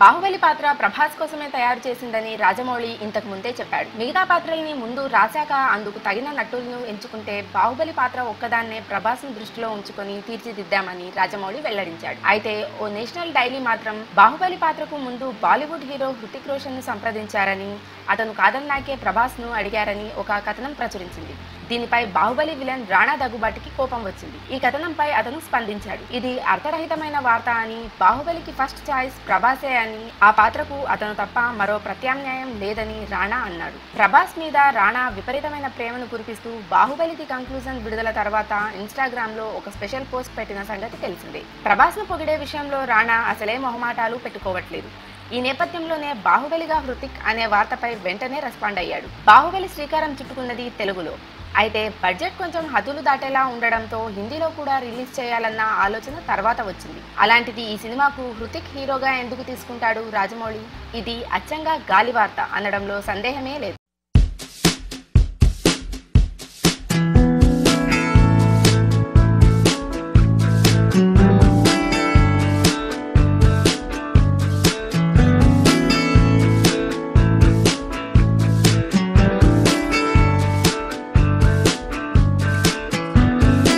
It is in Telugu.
బాహుబలి పాత్ర ప్రభాస్ కోసమే తయారు చేసిందని రాజమౌళి ఇంతకు ముందే చెప్పాడు. మిగతా పాత్రల్ని ముందు రాశాక అందుకు తగిన నటులను ఎంచుకుంటే బాహుబలి పాత్ర ఒక్కదాన్నే ప్రభాస్ను దృష్టిలో ఉంచుకొని తీర్చిదిద్దామని రాజమౌళి వెల్లడించాడు. అయితే ఓ నేషనల్ డైలీ మాత్రం బాహుబలి పాత్రకు ముందు బాలీవుడ్ హీరో హృతిక్ రోషన్ ను సంప్రదించారని, అతను కాదన్నాకే ప్రభాస్ను అడిగారని ఒక కథనం ప్రచురించింది. దీనిపై బాహుబలి విలన్ రాణా దగ్గుబాటికి కోపం వచ్చింది. ఈ కథనంపై అతను స్పందించాడు. ఇది అర్థరహితమైన వార్త అని, బాహుబలికి ఫస్ట్ చాయిస్ ప్రభాసే అని, ఆ పాత్రకు అతను తప్ప మరో ప్రత్యామ్నాయం లేదని రాణా అన్నాడు. ప్రభాస్ మీద రాణా విపరీతమైన ప్రేమను కురిపిస్తూ బాహుబలికి కంక్లూజన్ విడుదల తర్వాత ఇన్స్టాగ్రామ్ లో ఒక స్పెషల్ పోస్ట్ పెట్టిన సంగతి తెలిసిందే. ప్రభాస్ ను పొగిడే విషయంలో రాణా అసలే మొహమాటాలు పెట్టుకోవట్లేదు. ఈ నేపథ్యంలోనే బాహుబలిగా హృతిక్ అనే వార్తపై వెంటనే రెస్పాండ్ అయ్యాడు. బాహుబలి శ్రీకారం చుట్టుకున్నది తెలుగులో. అయితే బడ్జెట్ కొంచెం హద్దులు దాటేలా ఉండడంతో హిందీలో కూడా రిలీజ్ చేయాలన్న ఆలోచన తర్వాత వచ్చింది. అలాంటిది ఈ సినిమాకు హృతిక్ హీరోగా ఎందుకు తీసుకుంటాడు రాజమౌళి? ఇది అచ్చంగా గాలి వార్త అనడంలో సందేహమే లేదు.